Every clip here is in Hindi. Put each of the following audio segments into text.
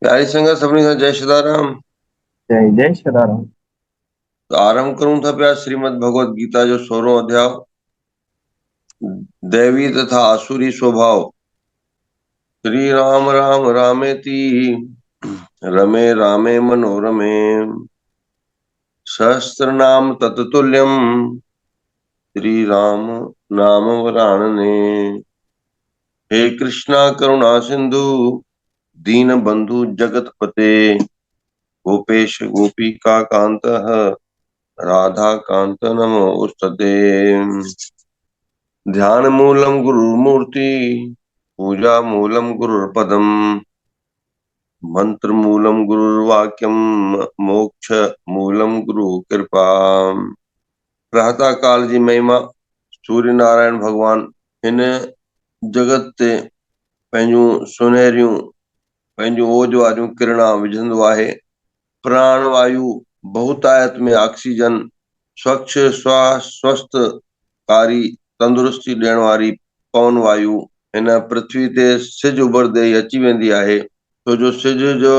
प्यारी संगत सभिनी खां जय सदाराम। जय जय सदाराम। तो आरंभ करूं था प्यार श्रीमद् भगवत गीता जो 16वां अध्याय, दैवी तथा आसुरी स्वभाव। श्री राम राम रामेति रमे रामे मनोरमे सहस्त्र नाम तत्तुल्यम श्री राम नाम वराणने। हे कृष्णा करुणा सिंधु दीन बंधु जगत पते गोपेश गोपिका कांत राधा कांत नमोस्तुते। ध्यान मूलम गुरुमूर्ति पूजा मूलम गुरुपदम मंत्र मूलम गुरुर्वाक्यम मोक्ष मूलम गुरु कृपा। प्रातः काल जी महिमा। सूर्य नारायण भगवान हिन जगत ते पंहिंजूं सुनहरियूं पंहिंजूं ओज वारियूं किरणा विझंदो आहे। प्राण वायु बहुतायत में ऑक्सीजन स्वच्छ स्वस्थ कारी तंदुरुस्ती ॾियण वारी पवन वायु हिन पृथ्वी ते सिज उभरदे ई अची वेंदी आहे। छो जो सिज जो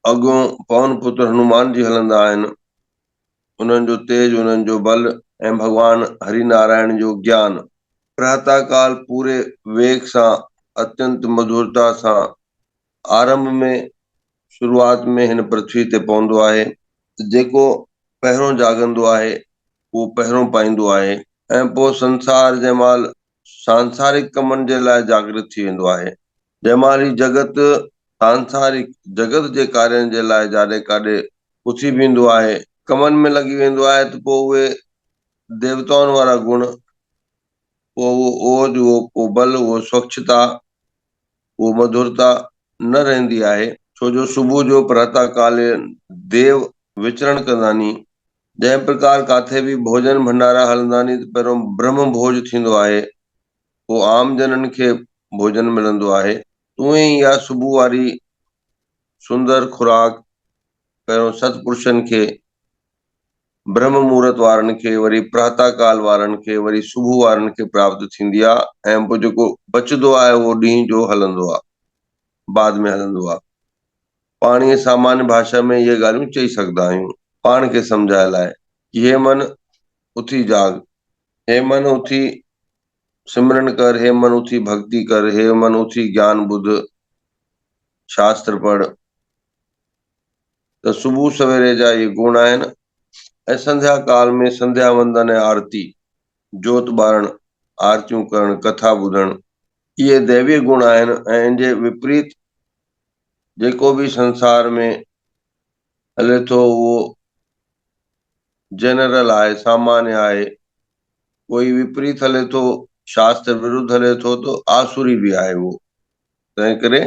अॻो पवन पुत्र हनुमान जी हलंदा आहिनि। उन्हनि जो तेज, उन्हनि जो बल ऐं भगवान हरि नारायण जो ज्ञान प्रातः काल पूरे वेग सां अत्यंत मधुरता सां आरंभ में शुरूआत में हिन पृथ्वी ते पवंदो आहे। जेको पहिरों जाॻंदो आहे उहो पहिरों पाईंदो आहे ऐं पोइ संसार जंहिं महिल सांसारिक कमनि जे लाइ जागृत थी वेंदो आहे। जंहिं महिल ही जगत सांसारिक जगत जे कार्यनि जे लाइ जाॾे काॾे उथी बीहंदो आहे, कमनि में लॻी वेंदो आहे, त पोइ उहे देवताउनि वारा गुण, पोइ उहो ओज, उहो बल, उहो स्वच्छता, उहो मधुरता न रहंदी आहे। छो जो सुबुह जो प्रातः काल देव विचरण कंदा नी। जंहिं प्रकार काथे बि भोजन भंडारा हलंदा नी त पहिरियों ब्रह्म भोज थींदो आहे, पोइ आम जननि खे भोजन मिलंदो आहे। तूं ई इहा सुबुह वारी सुंदर खुराक पहिरियों सतपुरुषनि खे, ब्रह्म मुहूर्त वारनि खे, वरी प्रातः काल वारनि खे, वरी सुबुह वारनि खे प्राप्त थींदी आहे। ऐं पोइ जेको बचंदो आहे उहो ॾींहं जो हलंदो आहे, बाद में हलंदो आहे। पाण इहे सामान्य भाषा में इहे ॻाल्हियूं चई सघंदा आहियूं पाण खे सम्झाइण लाइ कि हे मन उथी जाग, हे मन उथी सिमरन कर, हे मन उथी भक्ति कर, हे मन उथी ज्ञान ॿुध, शास्त्र पढ़। त सुबुह सवेरे जा इहे गुण आहिनि। ऐं संध्या काल में संध्या वंदन ऐं आरती, जोत ॿारण, आरतियूं करण, कथा ॿुधण, इहे दैवीय गुण आहिनि। ऐं इन जे विपरीत जेको बि संसार में हले थो उहो जनरल आहे, सामान्य आहे। कोई विपरीत हले थो, शास्त्र विरुद्ध हले थो, तो आसुरी बि आहे उहो। तंहिं करे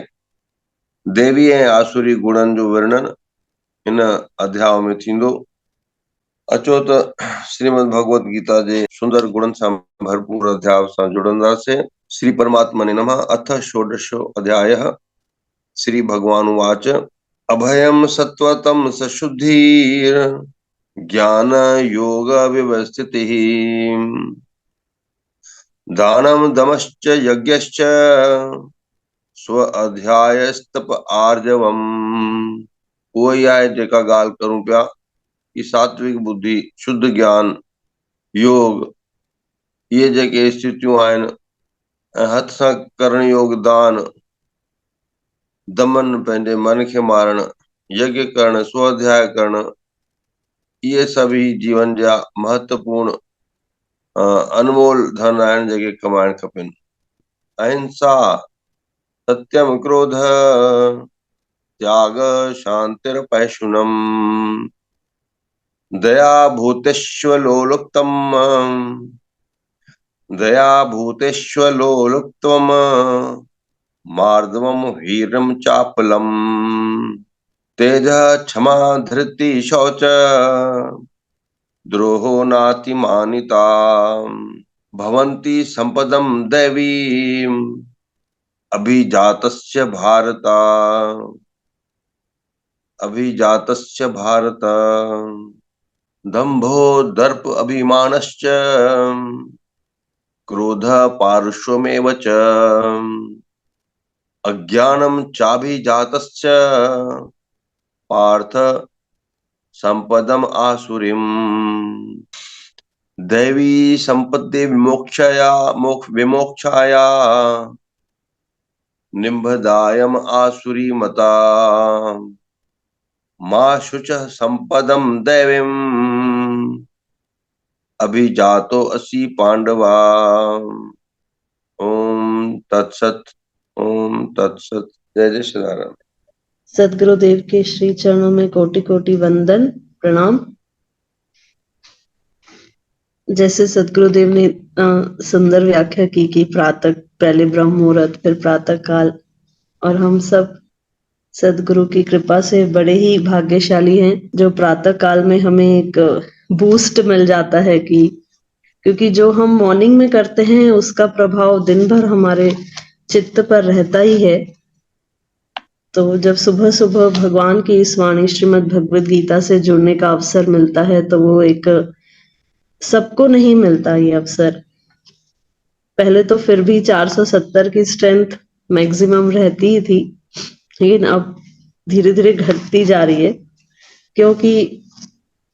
देवी ऐं आसुरी गुणनि जो वर्णन हिन अध्याय में थींदो। अचो त श्रीमद् भगवत गीता जे सुंदर गुणनि सां भरपूर अध्याय सां जुड़ंदासीं। श्री परमात्मने नमः। अथ षोडशो अध्यायः। श्री भगवान उवाच अभयम सत्वतम सशुद्धिर ज्ञान योग व्यवस्थितिः दानम दमश्च यज्ञश्च स्व अध्यायस्तप आर्जवम। उहो ई आहे जेका ॻाल्हि करूं पिया कि सात्विक बुद्धि, शुद्ध ज्ञान, योग, इहे जेके स्थितियूं आहिनि, ऐं हथ सां करण योग दान, दमन पंहिंजे मन खे मारण, यज्ञ करण, स्वाध्याय करण, इहे सभई जीवन जा महत्वपूर्ण अनमोल धन आहिनि जेके कमाइण खपनि। अहिंसा, सत्यम, क्रोध, त्याग, शांतिरपैशुनम, दया भूतेष्वलोलुप्तम, दया भूतेष्वलोलुप्तम, मार्दवम वीरम चापलम, तेज क्षमा धृति शौच, द्रोहो नातिमानिता, भवन्ति संपदम दैवीम अभिजातस्य भारत, अभिजातस्य भारत, दंभो दर्प अभिमानश्च क्रोध पारुष्वमेव च। अज्ञानम चाभिजातश्च पार्थ संपदम आसुरीम दैवी संपत्ति विमोक्षाया निम्बदायम आसुरी मता मा शुचः संपदम दैवीम अभिजातो असि पांडवा। ओम तत्सत। ओम तत्सत। जय जय श्री राम। सदगुरुदेव के श्री चरणों में कोटि कोटि वंदन प्रणाम। जैसे सदगुरुदेव ने सुंदर व्याख्या की कि प्रातः पहले ब्रह्म मुहूर्त फिर प्रातः काल, और हम सब सदगुरु की कृपा से बड़े ही भाग्यशाली हैं जो प्रातः काल में हमें एक बूस्ट मिल जाता है कि क्योंकि जो हम मॉर्निंग में करते हैं उसका प्रभाव दिन भर हमारे चित्त पर रहता ही है। तो जब सुबह सुबह भगवान की इस वाणी श्रीमद् भगवद गीता से जुड़ने का अवसर मिलता है तो वो एक सबको नहीं मिलता ये अवसर। पहले तो फिर भी 470 की स्ट्रेंथ मैक्सिमम रहती ही थी, लेकिन अब धीरे धीरे घटती जा रही है, क्योंकि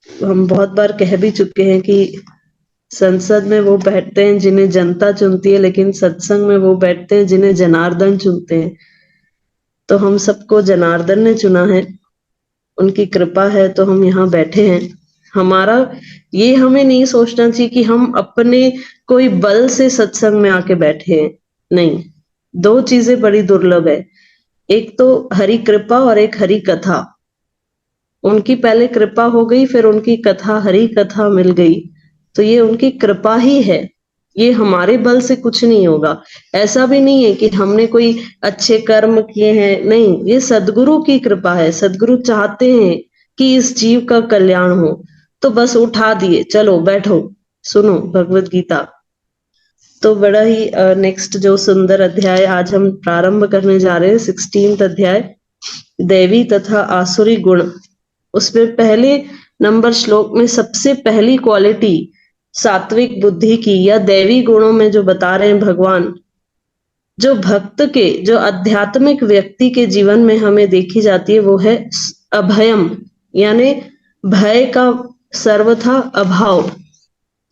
हम बहुत बार कह भी चुके हैं कि संसद में वो बैठते हैं जिन्हें जनता चुनती है, लेकिन सत्संग में वो बैठते हैं जिन्हें जनार्दन चुनते हैं। तो हम सबको जनार्दन ने चुना है, उनकी कृपा है तो हम यहाँ बैठे हैं। हमारा ये हमें नहीं सोचना चाहिए कि हम अपने कोई बल से सत्संग में आके बैठे हैं। नहीं, दो चीजें बड़ी दुर्लभ है, एक तो हरि कृपा और एक हरि कथा। उनकी पहले कृपा हो गई, फिर उनकी कथा हरि कथा मिल गई, तो ये उनकी कृपा ही है, ये हमारे बल से कुछ नहीं होगा। ऐसा भी नहीं है कि हमने कोई अच्छे कर्म किए हैं, नहीं, ये सदगुरु की कृपा है। सदगुरु चाहते हैं कि इस जीव का कल्याण हो, तो बस उठा दिए, चलो बैठो सुनो भगवत गीता। तो बड़ा ही नेक्स्ट जो सुंदर अध्याय आज हम प्रारंभ करने जा रहे हैं, 16th अध्याय, दैवी तथा आसुरी गुण। उसमें पहले नंबर श्लोक में सबसे पहली क्वालिटी सात्विक बुद्धि की या दैवी गुणों में जो बता रहे हैं भगवान, जो भक्त के, जो आध्यात्मिक व्यक्ति के जीवन में हमें देखी जाती है, वो है अभयम, यानी भय का सर्वथा अभाव,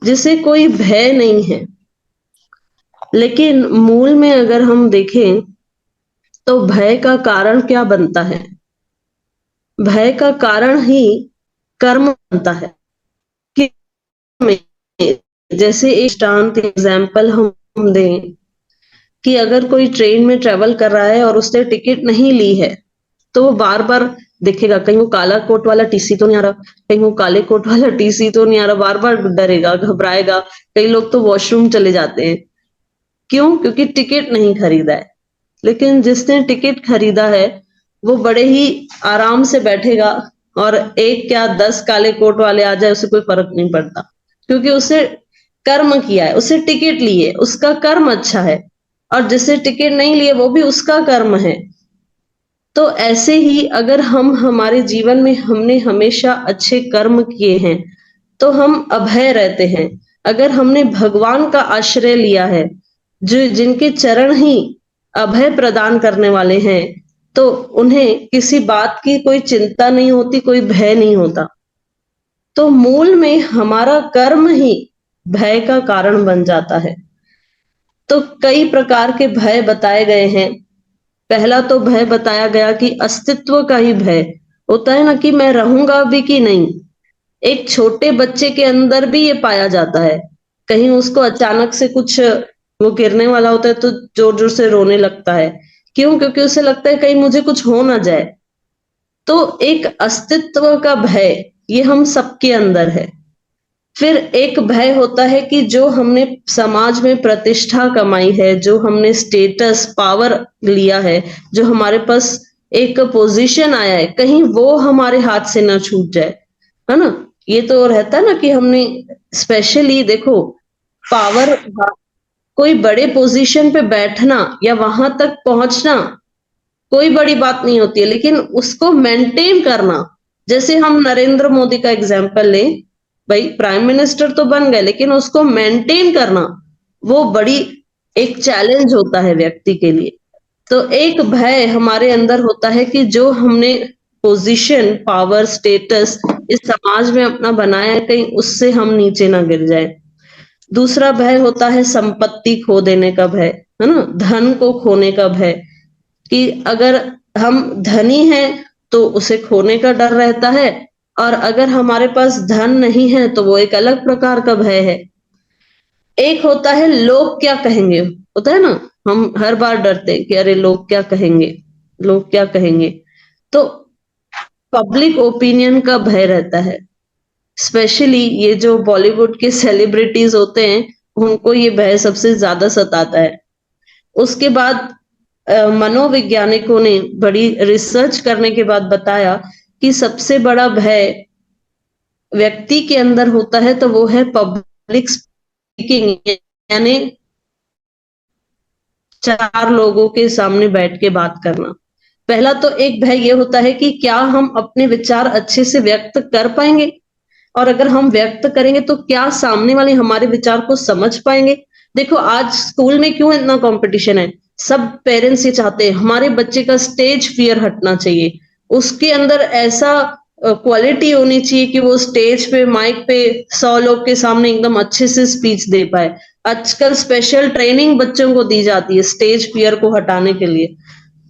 जिसे कोई भय नहीं है। लेकिन मूल में अगर हम देखें तो भय का कारण क्या बनता है? भय का कारण ही कर्म बनता है। कि जैसे एक दृष्टांत एग्जाम्पल हम दें कि अगर कोई ट्रेन में ट्रेवल कर रहा है और उसने टिकट नहीं ली है, तो वो बार बार देखेगा कहीं वो काला कोट वाला टीसी तो नहीं आ रहा, कहीं वो काले कोट वाला टीसी तो नहीं आ रहा, बार बार डरेगा, घबराएगा। कई लोग तो वॉशरूम चले जाते हैं। क्यों? क्योंकि टिकट नहीं खरीदा है। लेकिन जिसने टिकट खरीदा है वो बड़े ही आराम से बैठेगा, और एक क्या 10 काले कोट वाले आ जाए उसे कोई फर्क नहीं पड़ता, क्योंकि उसे कर्म किया है, उसे टिकट ली है, उसका कर्म अच्छा है। और जिसे टिकट नहीं लिए वो भी उसका कर्म है। तो ऐसे ही अगर हम हमारे जीवन में हमने हमेशा अच्छे कर्म किए हैं तो हम अभय रहते हैं। अगर हमने भगवान का आश्रय लिया है, जो जिनके चरण ही अभय प्रदान करने वाले हैं, तो उन्हें किसी बात की कोई चिंता नहीं होती, कोई भय नहीं होता। तो मूल में हमारा कर्म ही भय का कारण बन जाता है। तो कई प्रकार के भय बताए गए हैं। पहला तो भय बताया गया कि अस्तित्व का ही भय होता है ना, कि मैं रहूंगा भी कि नहीं। एक छोटे बच्चे के अंदर भी ये पाया जाता है। कहीं उसको अचानक से कुछ वो गिरने वाला होता है तो जोर जोर से रोने लगता है। क्यों? क्योंकि उसे लगता है कहीं मुझे कुछ हो ना जाए। तो एक अस्तित्व का भय ये हम सबके अंदर है। फिर एक भय होता है कि जो हमने समाज में प्रतिष्ठा कमाई है, जो हमने स्टेटस पावर लिया है, जो हमारे पास एक पोजीशन आया है, कहीं वो हमारे हाथ से ना छूट जाए, है ना। ये तो रहता है ना कि हमने स्पेशली देखो पावर, कोई बड़े पोजीशन पे बैठना या वहां तक पहुंचना कोई बड़ी बात नहीं होती है, लेकिन उसको मेंटेन करना, जैसे हम नरेंद्र मोदी का एग्जाम्पल लें, भाई प्राइम मिनिस्टर तो बन गए लेकिन उसको मेंटेन करना वो बड़ी एक चैलेंज होता है व्यक्ति के लिए। तो एक भय हमारे अंदर होता है कि जो हमने पोजीशन, पावर, स्टेटस इस समाज में अपना बनाया है, कहीं उससे हम नीचे ना गिर जाए। दूसरा भय होता है संपत्ति खो देने का भय, है ना? धन को खोने का भय, कि अगर हम धनी हैं तो उसे खोने का डर रहता है, और अगर हमारे पास धन नहीं है तो वो एक अलग प्रकार का भय है। एक होता है लोग क्या कहेंगे, होता है ना, हम हर बार डरते हैं कि अरे लोग क्या कहेंगे, लोग क्या कहेंगे। तो पब्लिक ओपिनियन का भय रहता है। स्पेशली ये जो बॉलीवुड के सेलिब्रिटीज होते हैं, उनको ये भय सबसे ज्यादा सताता है। उसके बाद मनोवैज्ञानिकों ने बड़ी रिसर्च करने के बाद बताया कि सबसे बड़ा भय व्यक्ति के अंदर होता है तो वो है पब्लिक स्पीकिंग, यानी 4 लोगों के सामने बैठ के बात करना। पहला तो एक भय ये होता है कि क्या हम अपने विचार अच्छे से व्यक्त कर पाएंगे, और अगर हम व्यक्त करेंगे तो क्या सामने वाले हमारे विचार को समझ पाएंगे। देखो आज स्कूल में क्यों इतना कंपटीशन है, सब पेरेंट्स ये चाहते हैं हमारे बच्चे का स्टेज फियर हटना चाहिए, उसके अंदर ऐसा क्वालिटी होनी चाहिए कि वो स्टेज पे माइक पे 100 लोग के सामने एकदम अच्छे से स्पीच दे पाए। आजकल स्पेशल ट्रेनिंग बच्चों को दी जाती है स्टेज फियर को हटाने के लिए।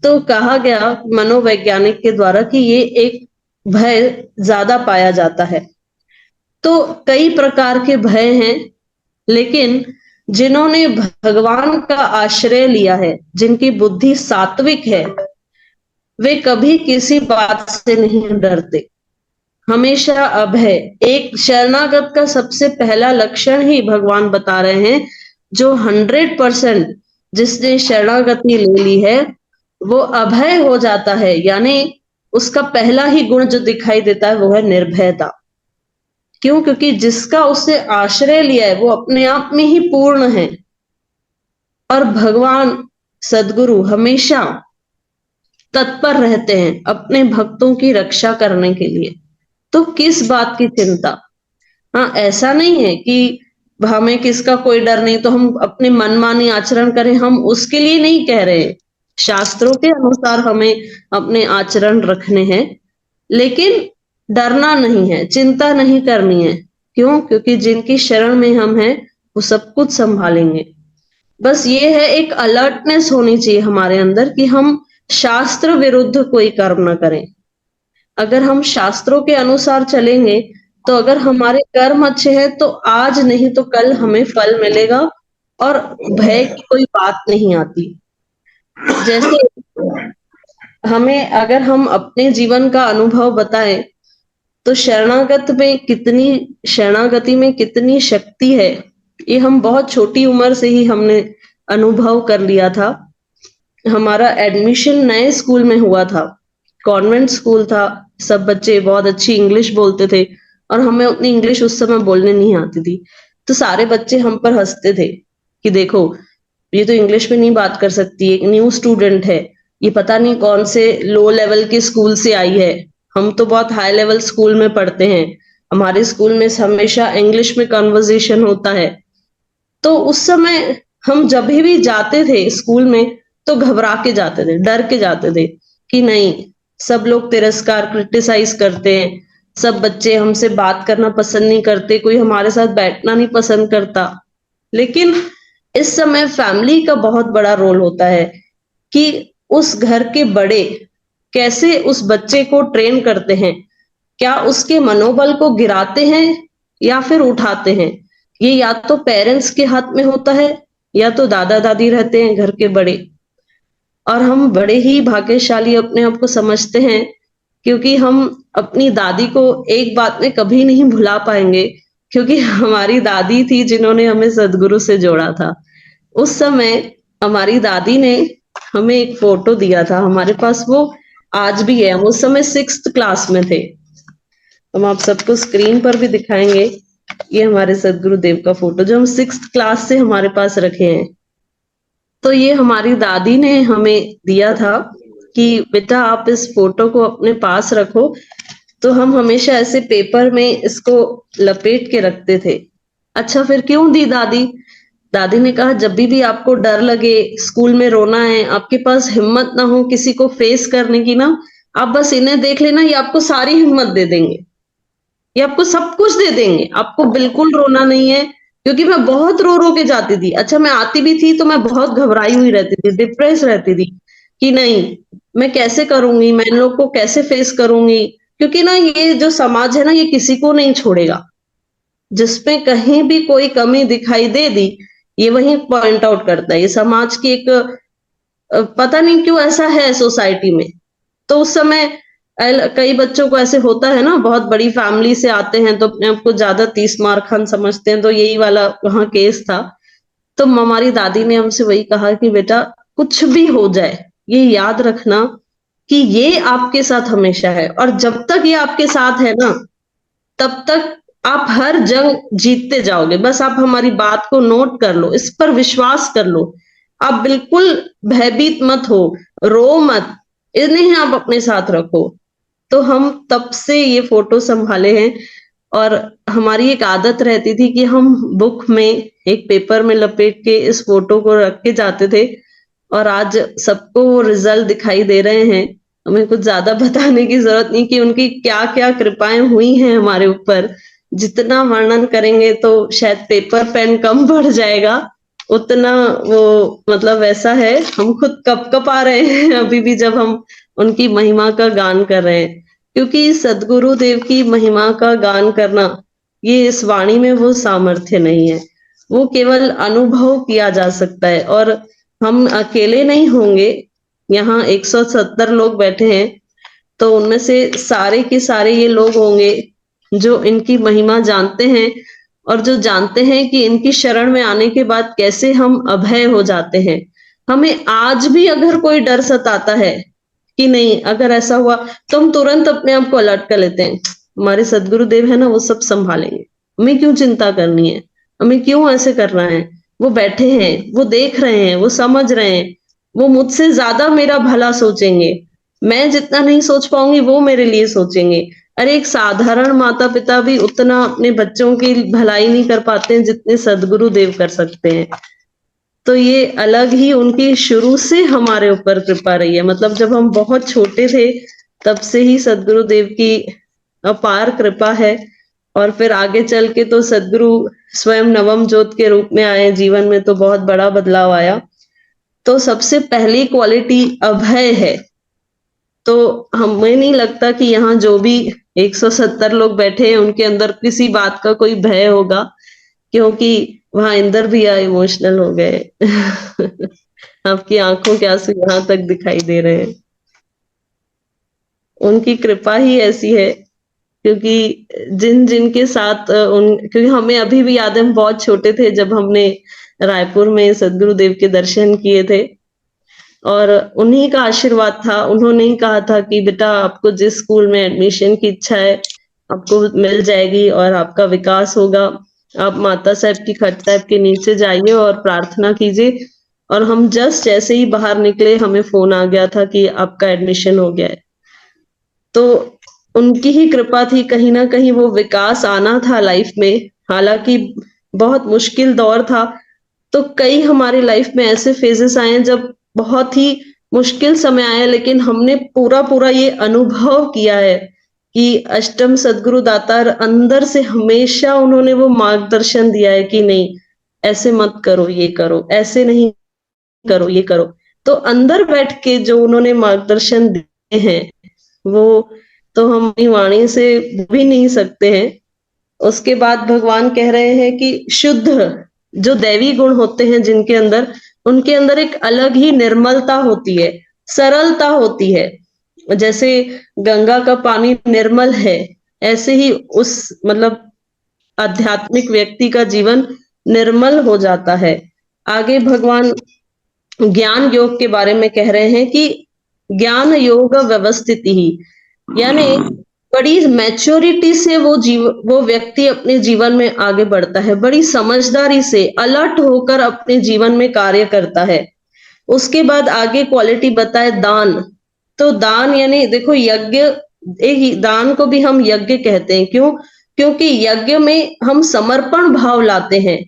तो कहा गया मनोवैज्ञानिक के द्वारा कि ये एक भय ज्यादा पाया जाता है। तो कई प्रकार के भय हैं, लेकिन जिन्होंने भगवान का आश्रय लिया है, जिनकी बुद्धि सात्विक है, वे कभी किसी बात से नहीं डरते, हमेशा अभय। एक शरणागत का सबसे पहला लक्षण ही भगवान बता रहे हैं, जो 100% जिसने शरणागति ले ली है वो अभय हो जाता है, यानी उसका पहला ही गुण जो दिखाई देता है वो है निर्भयता। क्यों? क्योंकि जिसका उससे आश्रय लिया है वो अपने आप में ही पूर्ण है, और भगवान सदगुरु हमेशा तत्पर रहते हैं अपने भक्तों की रक्षा करने के लिए। तो किस बात की चिंता? हाँ, ऐसा नहीं है कि हमें किसका कोई डर नहीं तो हम अपने मनमानी आचरण करें, हम उसके लिए नहीं कह रहे। शास्त्रों के अनुसार हमें अपने आचरण रखने हैं, लेकिन डरना नहीं है, चिंता नहीं करनी है। क्यों? क्योंकि जिनकी शरण में हम हैं वो सब कुछ संभालेंगे। बस ये है, एक अलर्टनेस होनी चाहिए हमारे अंदर कि हम शास्त्र विरुद्ध कोई कर्म न करें। अगर हम शास्त्रों के अनुसार चलेंगे तो अगर हमारे कर्म अच्छे हैं तो आज नहीं तो कल हमें फल मिलेगा, और भय की कोई बात नहीं आती। जैसे हमें, अगर हम अपने जीवन का अनुभव बताएं तो शरणागति में कितनी शक्ति है, ये हम बहुत छोटी उम्र से ही हमने अनुभव कर लिया था। हमारा एडमिशन नए स्कूल में हुआ था, कॉन्वेंट स्कूल था, सब बच्चे बहुत अच्छी इंग्लिश बोलते थे और हमें उतनी इंग्लिश उस समय बोलने नहीं आती थी। तो सारे बच्चे हम पर हंसते थे कि देखो ये तो इंग्लिश में नहीं बात कर सकती, एक न्यू स्टूडेंट है, ये पता नहीं कौन से लो लेवल के स्कूल से आई है, हम तो बहुत हाई लेवल स्कूल में पढ़ते हैं, हमारे स्कूल में हमेशा इंग्लिश में कन्वर्सेशन होता है। तो उस समय हम जब भी जाते थे स्कूल में तो घबरा के जाते थे, डर के जाते थे कि नहीं, सब लोग तिरस्कार, क्रिटिसाइज करते हैं, सब बच्चे हमसे बात करना पसंद नहीं करते, कोई हमारे साथ बैठना नहीं पसंद करता। लेकिन इस समय फैमिली का बहुत बड़ा रोल होता है कि उस घर के बड़े कैसे उस बच्चे को ट्रेन करते हैं, क्या उसके मनोबल को गिराते हैं या फिर उठाते हैं। ये या तो पेरेंट्स के हाथ में होता है या तो दादा दादी रहते हैं घर के बड़े। और हम बड़े ही भाग्यशाली अपने आप को समझते हैं, क्योंकि हम अपनी दादी को एक बात में कभी नहीं भुला पाएंगे, क्योंकि हमारी दादी थी जिन्होंने हमें सदगुरु से जोड़ा था। उस समय हमारी दादी ने हमें एक फोटो दिया था, हमारे पास वो आज भी है। हम उस समय 6th क्लास में थे। हम आप सबको स्क्रीन पर भी दिखाएंगे, ये हमारे सदगुरुदेव का फोटो जो हम 6th क्लास से हमारे पास रखे हैं। तो ये हमारी दादी ने हमें दिया था कि बेटा आप इस फोटो को अपने पास रखो। तो हम हमेशा ऐसे पेपर में इसको लपेट के रखते थे। अच्छा, फिर क्यों दी दादी? दादी ने कहा जब भी आपको डर लगे, स्कूल में रोना है, आपके पास हिम्मत ना हो किसी को फेस करने की ना, आप बस इन्हें देख लेना, ये आपको सारी हिम्मत दे देंगे, ये आपको सब कुछ दे देंगे, आपको बिल्कुल रोना नहीं है। क्योंकि मैं बहुत रो रो के जाती थी। अच्छा, मैं आती भी थी तो मैं बहुत घबराई हुई रहती थी, डिप्रेस रहती थी कि नहीं, मैं कैसे करूंगी, मैं इन लोग को कैसे फेस करूंगी। क्योंकि ना ये जो समाज है ना, ये किसी को नहीं छोड़ेगा। जिसमें कहीं भी कोई कमी दिखाई दे दी, ये वहीं पॉइंट आउट करता है। ये समाज की एक पता नहीं क्यों ऐसा है सोसाइटी में। तो उस समय कई बच्चों को ऐसे होता है ना, बहुत बड़ी फैमिली से आते हैं तो अपने आप को ज्यादा 30 मार खान समझते हैं, तो यही वाला वहां केस था। तो हमारी दादी ने हमसे वही कहा कि बेटा कुछ भी हो जाए, ये याद रखना कि ये आपके साथ हमेशा है, और जब तक ये आपके साथ है ना, तब तक आप हर जंग जीतते जाओगे। बस आप हमारी बात को नोट कर लो, इस पर विश्वास कर लो। आप बिल्कुल भयभीत मत हो, रो मत, इन्हें आप अपने साथ रखो। तो हम तब से ये फोटो संभाले हैं। और हमारी एक आदत रहती थी कि हम बुक में एक पेपर में लपेट के इस फोटो को रख के जाते थे। और आज सबको वो रिजल्ट दिखाई दे रहे हैं। हमें कुछ ज्यादा बताने की जरूरत नहीं कि उनकी क्या क्या कृपाएं हुई हैं हमारे ऊपर। जितना वर्णन करेंगे तो शायद पेपर पेन कम पड़ जाएगा, उतना वो मतलब ऐसा है, हम खुद कपकपा रहे हैं अभी भी जब हम उनकी महिमा का गान कर रहे हैं। क्योंकि सदगुरु देव की महिमा का गान करना, ये इस वाणी में वो सामर्थ्य नहीं है, वो केवल अनुभव किया जा सकता है। और हम अकेले नहीं होंगे, यहाँ 170 लोग बैठे हैं, तो उनमें से सारे के सारे ये लोग होंगे जो इनकी महिमा जानते हैं, और जो जानते हैं कि इनकी शरण में आने के बाद कैसे हम अभय हो जाते हैं। हमें आज भी अगर कोई डर सताता है कि नहीं, अगर ऐसा हुआ, तो हम तुरंत अपने आप को अलर्ट कर लेते हैं, हमारे सदगुरुदेव है ना, वो सब संभालेंगे, हमें क्यों चिंता करनी है, हमें क्यों ऐसे करना है। वो बैठे हैं, वो देख रहे हैं, वो समझ रहे हैं, वो मुझसे ज्यादा मेरा भला सोचेंगे। मैं जितना नहीं सोच पाऊंगी वो मेरे लिए सोचेंगे। अरे एक साधारण माता पिता भी उतना अपने बच्चों की भलाई नहीं कर पाते हैं जितने सदगुरु देव कर सकते हैं। तो ये अलग ही उनकी शुरू से हमारे ऊपर कृपा रही है। मतलब जब हम बहुत छोटे थे तब से ही सदगुरु देव की अपार कृपा है। और फिर आगे चल के तो सदगुरु स्वयं नवम ज्योत के रूप में आए जीवन में, तो बहुत बड़ा बदलाव आया। तो सबसे पहली क्वालिटी अभय है। तो हमें नहीं लगता कि यहाँ जो भी 170 लोग बैठे हैं उनके अंदर किसी बात का कोई भय होगा, क्योंकि वहां इंदर भैया इमोशनल हो गए आपकी आंखों के आंसू यहाँ तक दिखाई दे रहे हैं। उनकी कृपा ही ऐसी है। क्योंकि जिन जिन के साथ क्योंकि हमें अभी भी याद है, हम बहुत छोटे थे जब हमने रायपुर में सदगुरु देव के दर्शन किए थे, और उन्हीं का आशीर्वाद था। उन्होंने ही कहा था कि बेटा आपको जिस स्कूल में एडमिशन की इच्छा है आपको मिल जाएगी और आपका विकास होगा। आप माता साहब की खट साहब के नीचे जाइए और प्रार्थना कीजिए। और हम जस्ट जैसे ही बाहर निकले हमें फोन आ गया था कि आपका एडमिशन हो गया है। तो उनकी ही कृपा थी, कहीं ना कहीं वो विकास आना था लाइफ में। हालांकि बहुत मुश्किल दौर था। तो कई हमारी लाइफ में ऐसे फेजेस आए हैं जब बहुत ही मुश्किल समय आया, लेकिन हमने पूरा पूरा ये अनुभव किया है कि अष्टम सदगुरु दातार अंदर से हमेशा उन्होंने वो मार्गदर्शन दिया है कि नहीं ऐसे मत करो, ये करो, ऐसे नहीं करो, ये करो। तो अंदर बैठ के जो उन्होंने मार्गदर्शन दिए हैं वो तो हम अपनी वाणी से भी नहीं सकते हैं। उसके बाद भगवान कह रहे हैं कि शुद्ध जो दैवी गुण होते हैं जिनके अंदर, उनके अंदर एक अलग ही निर्मलता होती है, सरलता होती है। जैसे गंगा का पानी निर्मल है, ऐसे ही उस मतलब आध्यात्मिक व्यक्ति का जीवन निर्मल हो जाता है। आगे भगवान ज्ञान योग के बारे में कह रहे हैं कि ज्ञान योग व्यवस्थित ही, यानी बड़ी मैच्योरिटी से वो व्यक्ति अपने जीवन में आगे बढ़ता है, बड़ी समझदारी से अलर्ट होकर अपने जीवन में कार्य करता है। उसके बाद आगे क्वालिटी बताए दान। तो दान यानी देखो यज्ञ, एक दान को भी हम यज्ञ कहते हैं। क्यों? क्योंकि यज्ञ में हम समर्पण भाव लाते हैं।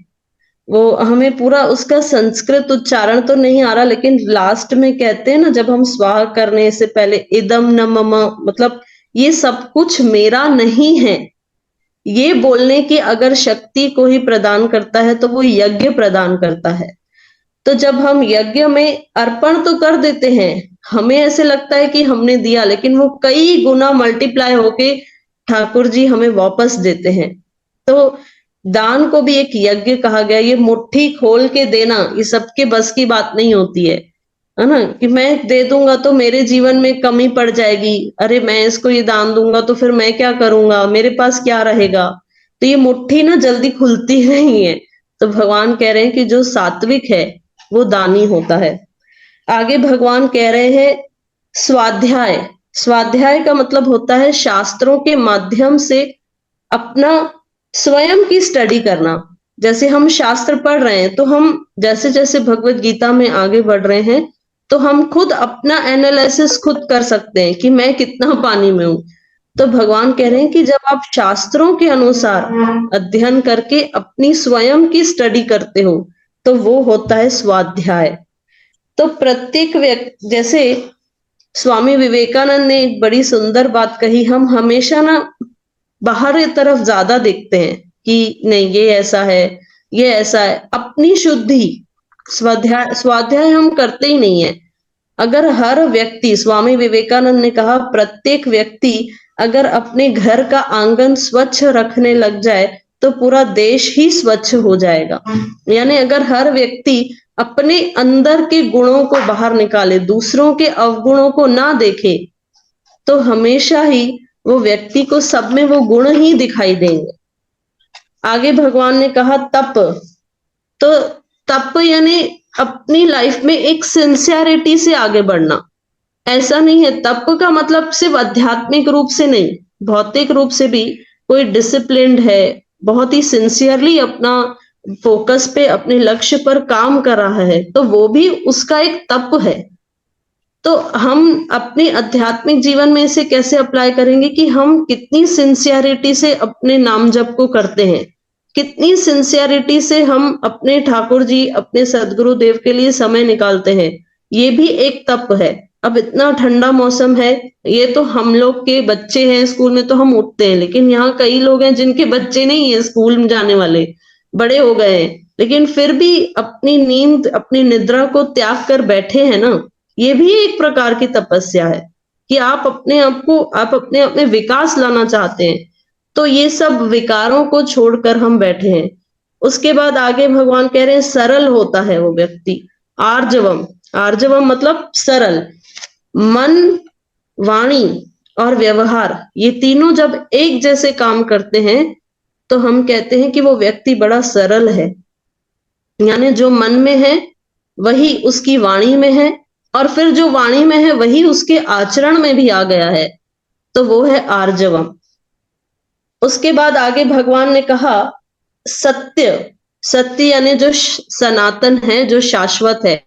वो हमें पूरा उसका संस्कृत उच्चारण तो नहीं आ रहा, लेकिन लास्ट में कहते हैं ना, जब हम स्वाहा करने से पहले इदम न मम, मतलब ये सब कुछ मेरा नहीं है, ये बोलने की अगर शक्ति को ही प्रदान करता है तो वो यज्ञ प्रदान करता है। तो जब हम यज्ञ में अर्पण तो कर देते हैं, हमें ऐसे लगता है कि हमने दिया, लेकिन वो कई गुना मल्टीप्लाई होके ठाकुर जी हमें वापस देते हैं। तो दान को भी एक यज्ञ कहा गया। ये मुट्ठी खोल के देना, ये सबके बस की बात नहीं होती है ना, कि मैं दे दूंगा तो मेरे जीवन में कमी पड़ जाएगी, अरे मैं इसको ये दान दूंगा तो फिर मैं क्या करूंगा, मेरे पास क्या रहेगा। तो ये मुट्ठी ना जल्दी खुलती नहीं है। तो भगवान कह रहे हैं कि जो सात्विक है वो दानी होता है। आगे भगवान कह रहे हैं स्वाध्याय। स्वाध्याय का मतलब होता है शास्त्रों के माध्यम से अपना स्वयं की स्टडी करना। जैसे हम शास्त्र पढ़ रहे हैं तो हम जैसे जैसे भगवत गीता में आगे बढ़ रहे हैं तो हम खुद अपना एनालिसिस खुद कर सकते हैं कि मैं कितना पानी में हूं। तो भगवान कह रहे हैं कि जब आप शास्त्रों के अनुसार अध्ययन करके अपनी स्वयं की स्टडी करते हो तो वो होता है स्वाध्याय। तो प्रत्येक व्यक्ति, जैसे स्वामी विवेकानंद ने एक बड़ी सुंदर बात कही, हम हमेशा ना बाहर की तरफ ज्यादा देखते हैं कि नहीं ये ऐसा है, ये ऐसा है, अपनी शुद्धि स्वाध्याय स्वाध्याय हम करते ही नहीं है। अगर हर व्यक्ति, स्वामी विवेकानंद ने कहा, प्रत्येक व्यक्ति अगर अपने घर का आंगन स्वच्छ रखने लग जाए तो पूरा देश ही स्वच्छ हो जाएगा। यानी अगर हर व्यक्ति अपने अंदर के गुणों को बाहर निकाले, दूसरों के अवगुणों को ना देखे, तो हमेशा ही वो व्यक्ति को सब में वो गुण ही दिखाई देंगे। आगे भगवान ने कहा तप। तो तप यानी अपनी लाइफ में एक सिंसियरिटी से आगे बढ़ना। ऐसा नहीं है, तप का मतलब सिर्फ आध्यात्मिक रूप से नहीं, भौतिक रूप से भी कोई डिसिप्लिन्ड है, बहुत ही सिंसियरली अपना फोकस पे, अपने लक्ष्य पर काम कर रहा है, तो वो भी उसका एक तप है। तो हम अपने आध्यात्मिक जीवन में इसे कैसे अप्लाई करेंगे कि हम कितनी सिंसियरिटी से अपने नाम जप को करते हैं, कितनी सिंसियरिटी से हम अपने ठाकुर जी, अपने सदगुरु देव के लिए समय निकालते हैं। ये भी एक तप है। अब इतना ठंडा मौसम है, ये तो हम लोग के बच्चे हैं स्कूल में तो हम उठते हैं, लेकिन यहाँ कई लोग हैं जिनके बच्चे नहीं है स्कूल में जाने वाले, बड़े हो गए हैं, लेकिन फिर भी अपनी नींद, अपनी निद्रा को त्याग कर बैठे हैं ना। ये भी एक प्रकार की तपस्या है कि आप अपने आप को, आप अपने आप में विकास लाना चाहते हैं, तो ये सब विकारों को छोड़कर हम बैठे हैं। उसके बाद आगे भगवान कह रहे हैं सरल होता है वो व्यक्ति। आर्जवम, आर्जवम मतलब सरल। मन, वाणी और व्यवहार, ये तीनों जब एक जैसे काम करते हैं तो हम कहते हैं कि वो व्यक्ति बड़ा सरल है। यानी जो मन में है वही उसकी वाणी में है, और फिर जो वाणी में है वही उसके आचरण में भी आ गया है, तो वो है आर्जवम। उसके बाद आगे भगवान ने कहा सत्य। सत्य यानी जो सनातन है, जो शाश्वत है।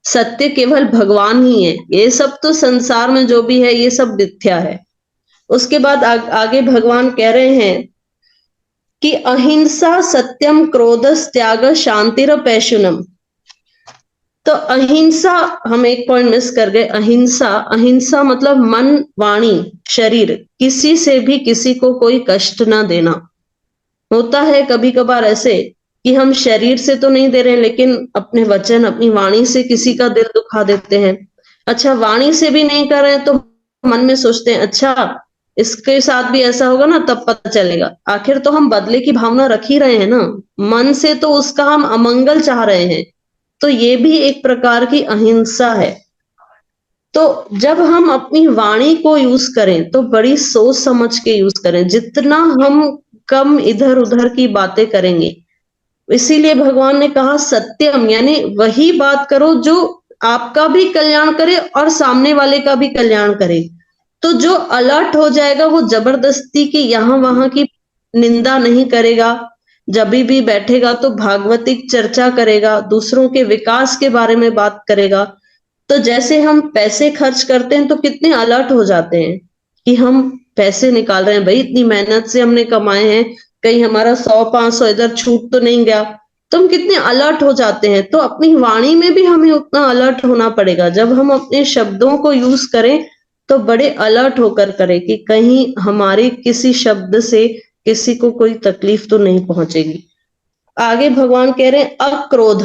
सत्य केवल भगवान ही है, ये सब तो संसार में जो भी है ये सब मिथ्या है। उसके बाद आगे भगवान कह रहे हैं कि अहिंसा, सत्यम, क्रोधस, त्याग, शांतिरपैशुनम। तो अहिंसा, हम एक पॉइंट मिस कर गए। अहिंसा, अहिंसा मतलब मन, वाणी, शरीर, किसी से भी किसी को कोई कष्ट ना देना। होता है कभी कभार ऐसे कि हम शरीर से तो नहीं दे रहे हैं, लेकिन अपने वचन, अपनी वाणी से किसी का दिल दुखा देते हैं। अच्छा, वाणी से भी नहीं कर रहे हैं तो मन में सोचते हैं अच्छा इसके साथ भी ऐसा होगा ना तब पता चलेगा। आखिर तो हम बदले की भावना रख ही रहे हैं ना, मन से तो उसका हम अमंगल चाह रहे हैं। तो ये भी एक प्रकार की अहिंसा है। तो जब हम अपनी वाणी को यूज करें तो बड़ी सोच समझ के यूज करें, जितना हम कम इधर उधर की बातें करेंगे। इसीलिए भगवान ने कहा सत्यम, यानी वही बात करो जो आपका भी कल्याण करे और सामने वाले का भी कल्याण करे। तो जो अलर्ट हो जाएगा वो जबरदस्ती की यहाँ वहां की निंदा नहीं करेगा, जब भी बैठेगा तो भागवतिक चर्चा करेगा, दूसरों के विकास के बारे में बात करेगा। तो जैसे हम पैसे खर्च करते हैं तो कितने अलर्ट हो जाते हैं कि हम पैसे निकाल रहे हैं, भाई इतनी मेहनत से हमने कमाए हैं, कहीं हमारा 100-500 इधर छूट तो नहीं गया। तो हम कितने अलर्ट हो जाते हैं। तो अपनी वाणी में भी हमें उतना अलर्ट होना पड़ेगा। जब हम अपने शब्दों को यूज करें तो बड़े अलर्ट होकर करें कि कहीं हमारे किसी शब्द से किसी को कोई तकलीफ तो नहीं पहुंचेगी। आगे भगवान कह रहे हैं अक्रोध।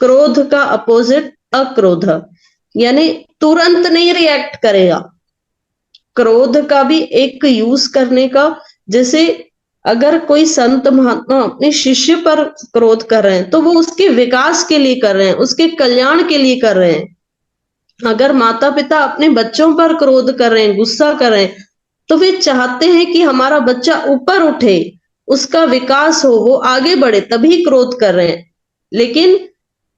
क्रोध का अपोजिट अक्रोध, यानी तुरंत नहीं रिएक्ट करेगा। क्रोध का भी एक यूज करने का, जैसे अगर कोई संत महात्मा अपने शिष्य पर क्रोध कर रहे हैं तो वो उसके विकास के लिए कर रहे हैं, उसके कल्याण के लिए कर रहे हैं। अगर माता पिता अपने बच्चों पर क्रोध कर रहे हैं, गुस्सा कर रहे हैं, तो वे चाहते हैं कि हमारा बच्चा ऊपर उठे, उसका विकास हो, वो आगे बढ़े, तभी क्रोध कर रहे हैं। लेकिन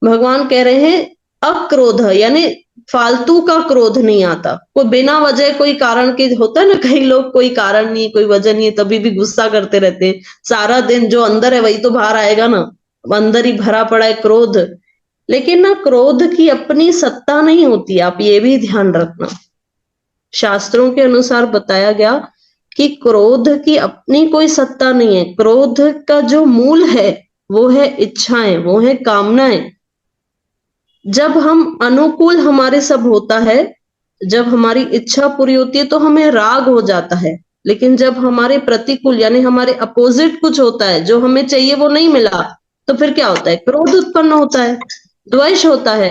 भगवान कह रहे हैं अक्रोध, यानी फालतू का क्रोध नहीं आता। कोई बिना वजह कोई कारण के होता है ना, कई लोग कोई कारण नहीं, कोई वजह नहीं है, तभी भी गुस्सा करते रहते हैं। सारा दिन जो अंदर है वही तो बाहर आएगा ना, अंदर ही भरा पड़ा है क्रोध। लेकिन ना, क्रोध की अपनी सत्ता नहीं होती, आप ये भी ध्यान रखना। शास्त्रों के अनुसार बताया गया कि क्रोध की अपनी कोई सत्ता नहीं है। क्रोध का जो मूल है वो है इच्छाएं, वो है कामनाएं। जब हम अनुकूल हमारे सब होता है, जब हमारी इच्छा पूरी होती है तो हमें राग हो जाता है। लेकिन जब हमारे प्रतिकूल यानी हमारे अपोजिट कुछ होता है, जो हमें चाहिए वो नहीं मिला, तो फिर क्या होता है? क्रोध उत्पन्न होता है, द्वेष होता है।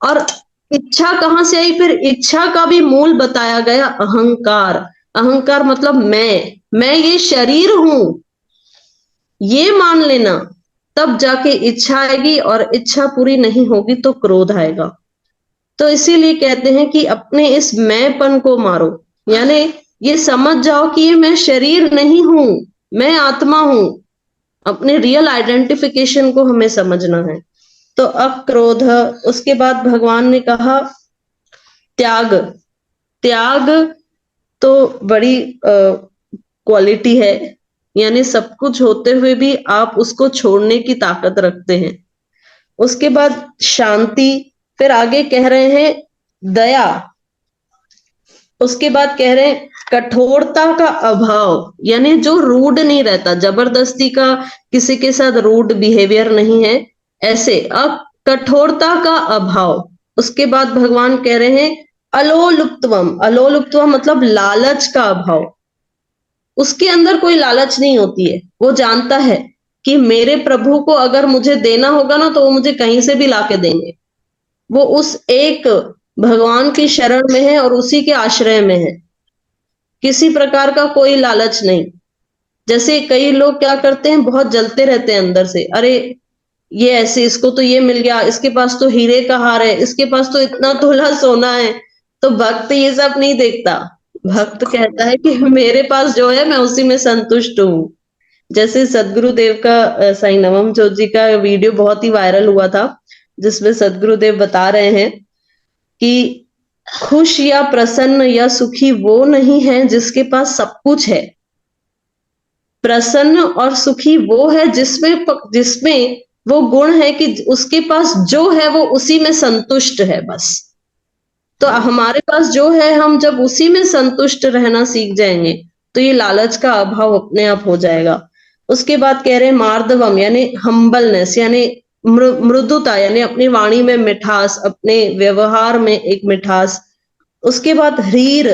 और इच्छा कहां से आई? फिर इच्छा का भी मूल बताया गया अहंकार। अहंकार मतलब मैं ये शरीर हूं, ये मान लेना, तब जाके इच्छा आएगी, और इच्छा पूरी नहीं होगी तो क्रोध आएगा। तो इसीलिए कहते हैं कि अपने इस मैंपन को मारो, यानी ये समझ जाओ कि ये मैं शरीर नहीं हूं, मैं आत्मा हूं। अपने रियल आइडेंटिफिकेशन को हमें समझना है। तो अक्रोध। उसके बाद भगवान ने कहा त्याग। त्याग तो बड़ी क्वालिटी है, यानी सब कुछ होते हुए भी आप उसको छोड़ने की ताकत रखते हैं। उसके बाद शांति। फिर आगे कह रहे हैं दया। उसके बाद कह रहे हैं कठोरता का अभाव, यानी जो रूड नहीं रहता, जबरदस्ती का किसी के साथ रूड बिहेवियर नहीं है, ऐसे। अब कठोरता का अभाव। उसके बाद भगवान कह रहे हैं अलोलुप्तवम। अलोलुप्तवम मतलब लालच का अभाव। उसके अंदर कोई लालच नहीं होती है। वो जानता है कि मेरे प्रभु को अगर मुझे देना होगा ना, तो वो मुझे कहीं से भी लाके देंगे। वो उस एक भगवान की शरण में है और उसी के आश्रय में है। किसी प्रकार का कोई लालच नहीं। जैसे कई लोग क्या करते हैं, बहुत जलते रहते हैं अंदर से, अरे ये ऐसे, इसको तो ये मिल गया, इसके पास तो हीरे का हार है, इसके पास तो इतना तोला सोना है। तो भक्त ये सब नहीं देखता। भक्त कहता है कि मेरे पास जो है मैं उसी में संतुष्ट हूँ। जैसे सदगुरुदेव का साईं नवम जोत जी का वीडियो बहुत ही वायरल हुआ था, जिसमें सदगुरुदेव बता रहे हैं कि खुश या प्रसन्न या सुखी वो नहीं है जिसके पास सब कुछ है। प्रसन्न और सुखी वो है जिसमें वो गुण है कि उसके पास जो है वो उसी में संतुष्ट है, बस। तो हमारे पास जो है, हम जब उसी में संतुष्ट रहना सीख जाएंगे तो ये लालच का अभाव अपने आप हो जाएगा। उसके बाद कह रहे हैं मार्दवम, यानी हम्बलनेस, यानी मृदुता, यानी अपनी वाणी में मिठास, अपने व्यवहार में एक मिठास। उसके बाद ह्रीर।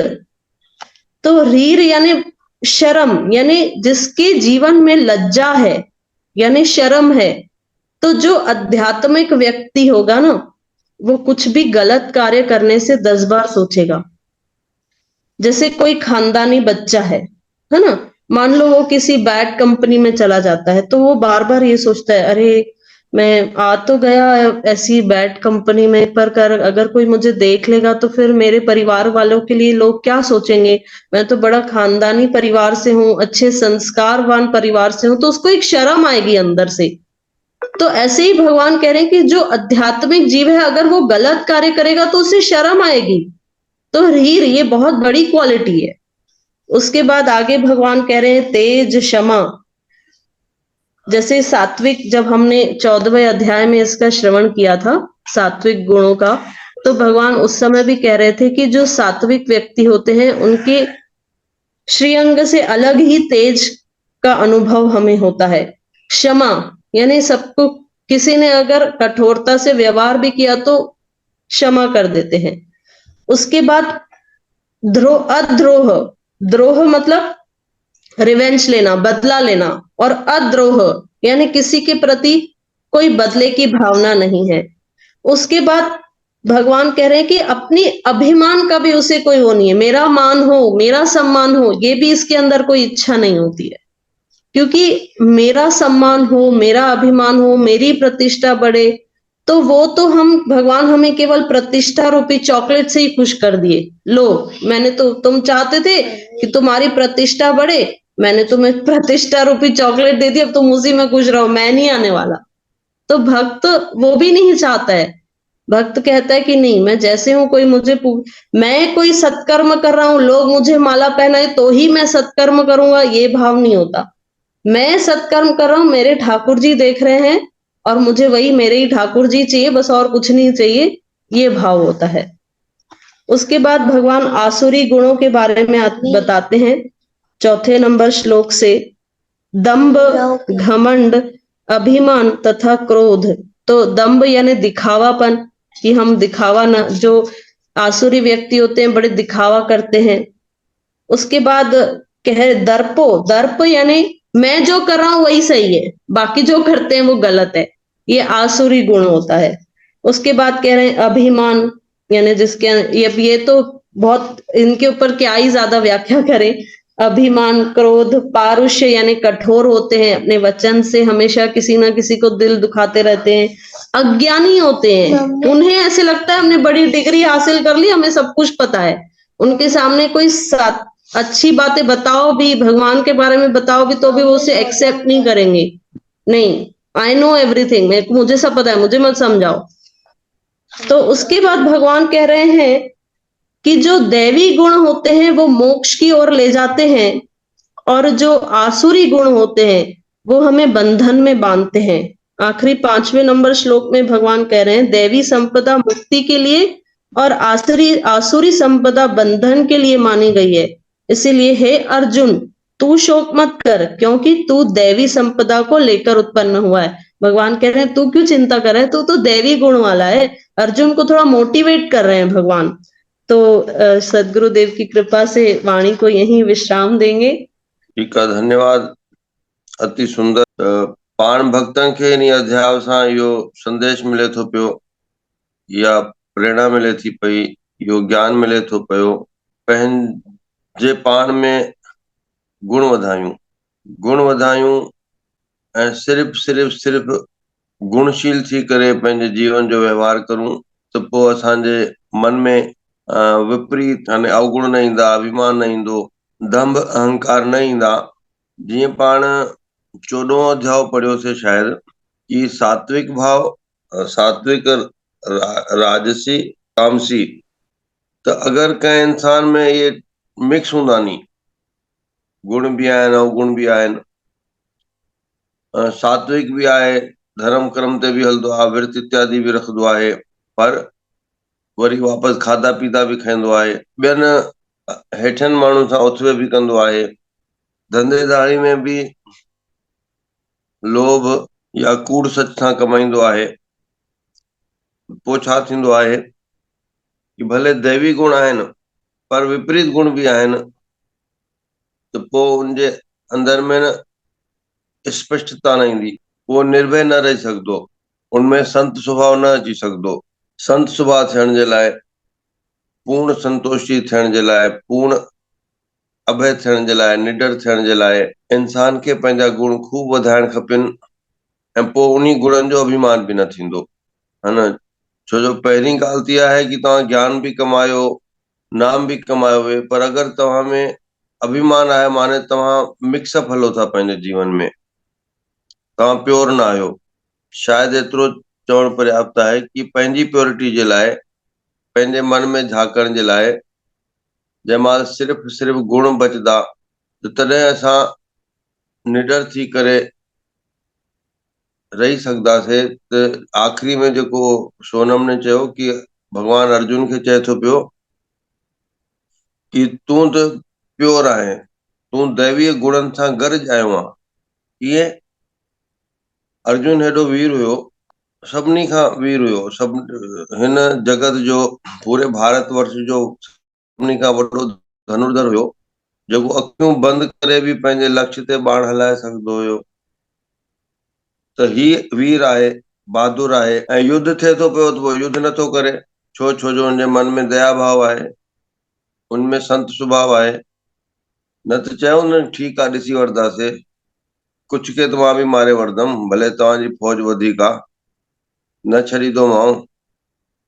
तो ह्रीर यानी शर्म, यानी जिसके जीवन में लज्जा है, यानी शर्म है। तो जो आध्यात्मिक व्यक्ति होगा ना, वो कुछ भी गलत कार्य करने से 10 बार सोचेगा। जैसे कोई खानदानी बच्चा है ना, मान लो वो किसी बैड कंपनी में चला जाता है, तो वो बार बार ये सोचता है, अरे मैं आ तो गया ऐसी बैड कंपनी में, पर अगर कोई मुझे देख लेगा तो फिर मेरे परिवार वालों के लिए लोग क्या सोचेंगे। मैं तो बड़ा खानदानी परिवार से हूँ, अच्छे संस्कारवान परिवार से हूँ, तो उसको एक शर्म आएगी अंदर से। तो ऐसे ही भगवान कह रहे हैं कि जो आध्यात्मिक जीव है, अगर वो गलत कार्य करेगा तो उसे शर्म आएगी। तो हीर ये बहुत बड़ी क्वालिटी है। उसके बाद आगे भगवान कह रहे हैं तेज, क्षमा। जैसे सात्विक, जब हमने 14वें अध्याय में इसका श्रवण किया था, सात्विक गुणों का, तो भगवान उस समय भी कह रहे थे कि जो सात्विक व्यक्ति होते हैं उनके श्रीअंग से अलग ही तेज का अनुभव हमें होता है। क्षमा, यानी सबको, किसी ने अगर कठोरता से व्यवहार भी किया तो क्षमा कर देते हैं। उसके बाद अद्रोह, द्रोह मतलब रिवेंज लेना, बदला लेना, और अद्रोह यानी किसी के प्रति कोई बदले की भावना नहीं है। उसके बाद भगवान कह रहे हैं कि अपनी अभिमान का भी उसे कोई वो नहीं है, मेरा मान हो, मेरा सम्मान हो, ये भी इसके अंदर कोई इच्छा नहीं होती है। क्योंकि मेरा सम्मान हो, मेरा अभिमान हो, मेरी प्रतिष्ठा बढ़े, तो वो तो हम, भगवान हमें केवल प्रतिष्ठा रूपी चॉकलेट से ही खुश कर दिए। लो, मैंने तो, तुम चाहते थे कि तुम्हारी प्रतिष्ठा बढ़े, मैंने तुम्हें प्रतिष्ठा रूपी चॉकलेट दे दी, अब तुम उसी में खुश रहो, मैं नहीं आने वाला। तो भक्त वो भी नहीं चाहता है। भक्त कहता है कि नहीं, मैं जैसे हूं, कोई मुझे मैं कोई सत्कर्म कर रहा हूं, लोग मुझे माला पहनाए तो ही मैं सत्कर्म करूंगा, ये भाव नहीं होता। मैं सत्कर्म कर रहा हूं, मेरे ठाकुर जी देख रहे हैं और मुझे वही, मेरे ही ठाकुर जी चाहिए, बस और कुछ नहीं चाहिए, ये भाव होता है। उसके बाद भगवान आसुरी गुणों के बारे में बताते हैं चौथे नंबर श्लोक से। दंभ, घमंड, अभिमान तथा क्रोध। तो दंभ यानी दिखावापन, कि हम दिखावा ना, जो आसुरी व्यक्ति होते हैं बड़े दिखावा करते हैं। उसके बाद कह दर्पो, दर्प यानी मैं जो कर रहा हूं वही सही है, बाकी जो करते हैं वो गलत है, ये आसुरी गुण होता है। उसके बाद कह रहे हैं अभिमान, यानी जिसके, ये तो बहुत, इनके ऊपर क्या ही ज्यादा व्याख्या करें। अभिमान, क्रोध, पारुष्य यानी कठोर होते हैं, अपने वचन से हमेशा किसी ना किसी को दिल दुखाते रहते हैं। अज्ञानी होते हैं, उन्हें ऐसे लगता है हमने बड़ी डिग्री हासिल कर ली, हमें सब कुछ पता है। उनके सामने कोई अच्छी बातें बताओ भी, भगवान के बारे में बताओ भी, तो भी वो उसे एक्सेप्ट नहीं करेंगे। नहीं, आई नो एवरीथिंग, मुझे सब पता है, मुझे मत समझाओ। तो उसके बाद भगवान कह रहे हैं कि जो दैवी गुण होते हैं वो मोक्ष की ओर ले जाते हैं, और जो आसुरी गुण होते हैं वो हमें बंधन में बांधते हैं। आखिरी 5वें नंबर श्लोक में भगवान कह रहे हैं दैवी संपदा मुक्ति के लिए और आसुरी आसुरी संपदा बंधन के लिए मानी गई है। इसीलिए हे अर्जुन, तू शोक मत कर, क्योंकि तू दैवी संपदा को लेकर उत्पन्न हुआ है। भगवान कह रहे हैं तू क्यों चिंता कर रहा है, तू तो दैवी गुण वाला है। अर्जुन को थोड़ा मोटिवेट कर रहे हैं भगवान। तो सदगुरुदेव की कृपा से वाणी को यहीं विश्राम देंगे। ठीक है, धन्यवाद। अति सुंदर। पाण भक्तन खे इन अध्याय सां इहो संदेश मिले थो पियो, या प्रेरणा मिले थी पई, इहो ज्ञान मिले थो पियो। पंहिंजे पाण में गुण वधायूं, गुण वधायूं, ऐं सिर्फ़ गुणशील थी करे पंहिंजे जीवन जो व्यवहार करूं, त पोइ असांजे मन में विपरीत यानी अवगुण न ईंदा, अभिमान न ईंदो, दंभ अहंकार न ईंदा। जीअं पाण 14 अध्याय पढ़ियोसीं शायद, कि सात्विक भाव, सात्विक, राजसी, तामसी। त अगर कंहिं इंसान में ये मिक्स हूंदा नी, गुण भी आहिनि अवगुण भी आहिनि, सात्विक भी आहे, धर्म कर्म ते बि हलंदो आहे, विर्त इत्यादि बि रखंदो आहे, पर वरी वापसि खाधा पीता बि खाईंदो आहे, ॿियनि हेठनि माण्हुनि सां उथवे बि कंदो आहे, धंधेदारी में बि लोभ या कूड़ सच सां कमाईंदो आहे। पोइ छा थींदो आहे कि भले दैवी गुण आहिनि पर विपरीत गुण बि आहिनि, त पोइ उनजे अंदर में न स्पष्टता न ईंदी, वो निर्भय न रही सघंदो, उनमें संत स्वभाव न अची सघंदो। संत स्वभाव थियण जे लाइ, पूर्ण संतोषी थियण जे लाइ, पूर्ण अभय थियण जे लाइ, निडर थियण जे लाइ इंसान खे पंहिंजा गुण खूब वधाइण खपनि, ऐं पोइ उन्ही गुणनि जो अभिमान बि न थींदो, है न। छो जो पहिरीं ॻाल्हि त इहा आहे कि तव्हां ज्ञान बि कमायो, नाम बि कमायो वे, पर अगरि तव्हां में अभिमान आहे, माने तव्हां मिक्सअप हलो था पंहिंजे जीवन में, तव्हां प्योर न आहियो। शायदि एतिरो चवणु पर्याप्त आहे कि पंहिंजी प्योरिटी जे लाइ, पंहिंजे मन में झांकण जे लाइ, जंहिंमहिल सिर्फ़ गुण बचदा, त तॾहिं असां निडर थी करे रही सघंदासीं। त आख़िरी में जेको सोनम ने चयो कि भॻवान अर्जुन खे चए थो पियो कि तूं त प्योर आहे, तूं दैवीय गुणनि सां गॾु आयो आहे। कीअं? अर्जुन हेॾो वीर हुयो, सभिनी खां वीर हुयो, सभ हिन जगत जो, पूरे भारत वर्ष जो सभिनी खां वॾो धनुर्धर हुयो, जेको अखियूं बंदि करे बि पंहिंजे लक्ष्य ते बाण हलाए सघंदो हुयो। त ही वीर आहे, बहादुर आहे, ऐं युद्ध थिए थो पियो त उहो युद्ध नथो करे, छो जो हुनजे मन में दया भाव आहे, उनमें संत स्वभाव आहे। न त चयो न, ठीकु आहे ॾिसी वठंदासीं, कुझु खे त मां बि मारे वठंदमि, भले तव्हांजी फौज वधीक आहे, न छॾींदोमांव।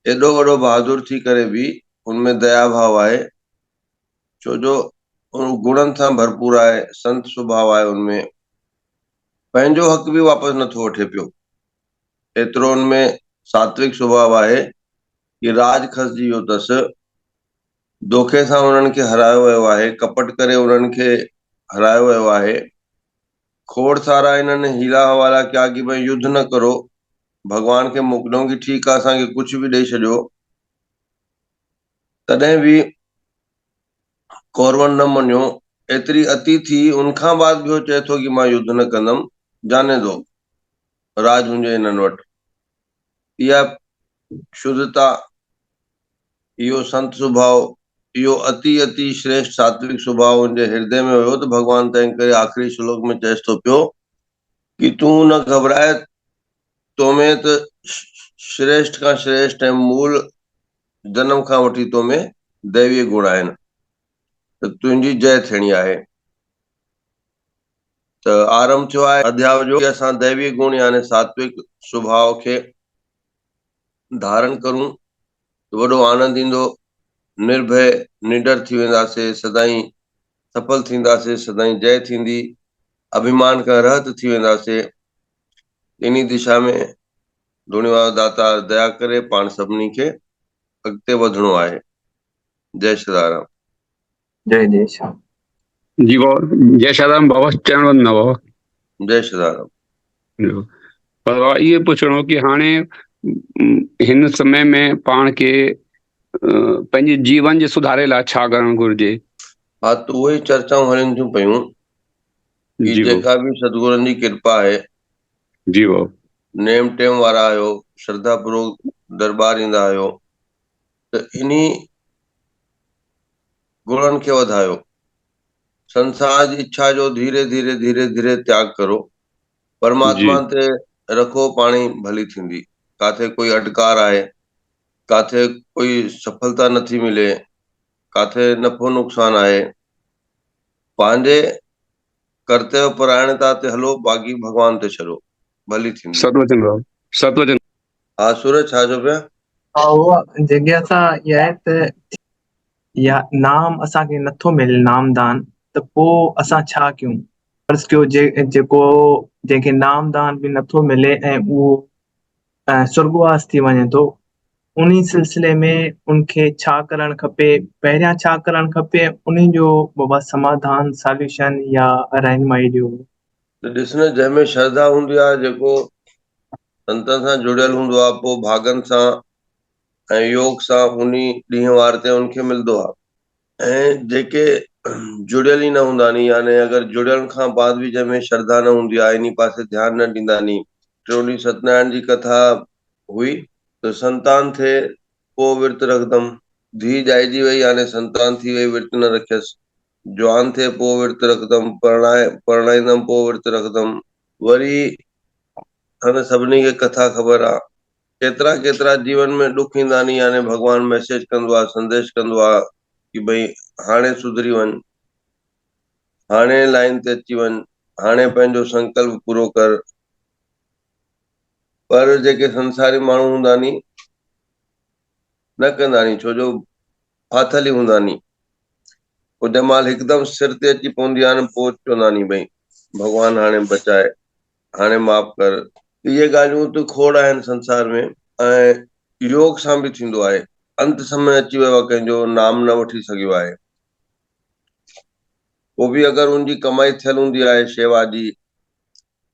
एॾो वॾो बहादुर थी करे बि उनमें दया भाव आहे, छो जो गुणनि सां भरपूर आहे, संत स्वभाव आहे उनमें, पंहिंजो हक़ बि वापसि नथो वठे पियो। एतिरो उनमें सात्विक स्वभाव आहे कि राज खसिजी वियो अथसि, धोखे सां उन्हनि खे हरायो वियो आहे, कपट करे उन्हनि खे हरायो वियो आहे, खोड़ सारा इन्हनि हीला हवाला कया कि भई युद्ध न करो, भॻवान खे मोकिलियो कि ठीकु आहे असांखे कुझु बि ॾेई छॾियो, तॾहिं बि कौरवनि न मञियो। एतिरी अति थी, उनखां बाद बि चए थो कि मां युद्ध न कंदमि, जाने दो, राज हुजे हिननि वटि। इहा शुद्धता, इहो संत स्वभाव, इहो अति अति श्रेष्ठ सात्विक स्वभाव उनजे हृदय में हुयो, त भॻवान तंहिं करे आख़िरी श्लोक में चएसि थो पियो कि तूं न घबराए, तोमें त श्रेष्ठ खां श्रेष्ठ ऐं मूल जनम खां वठी तोमें दैवीय गुण आहिनि, त तुंहिंजी जय थियणी आहे। त आरंभ थियो आहे अध्याय जो कि असां दैवीय गुण यानी सात्विक स्वभाव खे धारण करूं त वॾो आनंद ईंदो, निर्भय निडर थी वेंदासीं, सदाई सफल थींदासीं, सदाई जय थींदी, अभिमान खां रहित थी वेंदासीं। इन दिशा में धुणीवार दाता दया करे पाण सभिनी खे अॻिते वधिणो आहे। जय श्रीराम। जय जय श्याम। जी बाबा, जय श्रीराम बाबा, चरण वंदना बाबा। जय श्रीराम। पर बाबा इहे पुछणो कि हाणे हिन समय में पाण खे पंहिंजे जीवन जे सुधारे लाइ छा करणु घुरिजे? हा, त उहे चर्चाऊं हलनि थियूं पयूं कि जी जेका बि सतगुरनि जी कृपा आहे, जी बाबा, नेम टेम वारा आहियो, श्रद्धा पूर्वक दरबार ईंदा आहियो, त इन्ही गुणनि खे वधायो, संसार जी इच्छा जो धीरे धीरे धीरे धीरे त्याग करो, परमात्मा ते रखो, पाणी भली थींदी। काथे कोई अटकार आहे, काथे कोई सफलता नथी मिले, काथे नफ़ो नुक़सान आहे, पंहिंजे कर्तव्य परायणता ते हलो, बाक़ी भॻवान ते छॾो, भली थींदी। सतवचन बाबा, सतवचन। हा सूरज, छा चओ पिया? हा, उहा जिज्ञासा इहा आहे त या नाम असांखे नथो मिले, नामदान, त पोइ असां छा कयूं? फर्ज़ कयो जेको जंहिंखे नामदान बि नथो मिले ऐं उहो स्वर्गवास थी वञे थो, उन सिलसिले में उनखे छा करणु खपे? पहिरियां छा करणु खपे? उन जो बाबा समाधान, सॉल्यूशन या रहनुमाई ॾियो। त ॾिस न, जंहिंमें श्रद्धा हूंदी आहे, जेको संतनि सां जुड़ियल हूंदो आहे, पोइ भागनि सां ऐं योग सां उन ॾींहं वार ते उनखे मिलंदो आहे। ऐं जेके जुड़ियल ई न हूंदा नी, यानी अगरि जुड़ियल खां बाद बि जंहिंमें श्रद्धा न हूंदी आहे, इन पासे ध्यानु न ॾींदा नी। टियों ॾींहुं सत्यनारायण जी कथा हुई त संतान थे पोइ विर्त रखदमि, धी ॼाइजी वई यानी संतान थी वई, विर्त न रखियसि, जवान थे पोइ विर्त रखदमि, परणाईंदमि पोइ विर्त रखदमि, वरी हाणे सभिनी खे कथा ख़बर आहे। केतिरा केतिरा जीवन में ॾुख ईंदा नी, यानी भॻवान मैसेज कंदो आहे, संदेश कंदो आहे कि भई हाणे सुधरी वञ, हाणे लाइन ते अची वञ, हाणे पंहिंजो संकल्प पूरो कर। पर जेके संसारी माण्हू हूंदा नी, न कंदा नी, छो जो फाथल ई हूंदा नी। पोइ जंहिं महिल हिकदमि सिर ते अची पवंदी आहे न, पोइ चवंदा नी भई भॻवान हाणे बचाए, हाणे माफ़ कर। इहे ॻाल्हियूं त खोड़ आहिनि संसार में। ऐं योग सां बि थींदो आहे। अंत समय अची वियो आहे, कंहिंजो नाम न वठी सघियो आहे, पोइ बि अगरि उनजी कमाई थियल हूंदी आहे शेवा जी,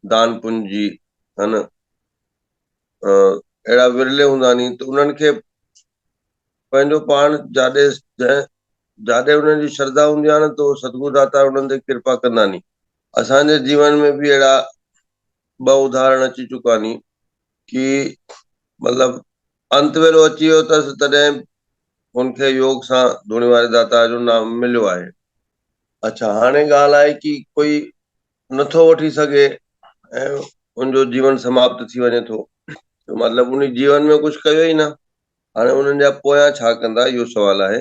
दान पुण्य जी, है न, अहिड़ा विरले हूंदा नी, त उन्हनि खे पंहिंजो पाण जाॾे उन्हनि जी श्रद्धा हूंदी आहे न, त सतगुरु दाता उन्हनि ते कृपा कंदा नी। असांजे जीवन में बि अहिड़ा ॿ उदाहरण अची चुका नी कि मतलब अंत वेलो अची वियो अथसि तॾहिं उनखे योग सां धूणी वारे दाता जो नाम मिलियो आहे। अच्छा, हाणे ॻाल्हि आहे कि कोई नथो वठी सघे ऐं उनजो जीवन समाप्त थी वञे थो, मतलब उन जीवन में कुछ कयो ई न, हाणे उन्हनि जा पोयां छा कंदा, इहो सवाल आहे।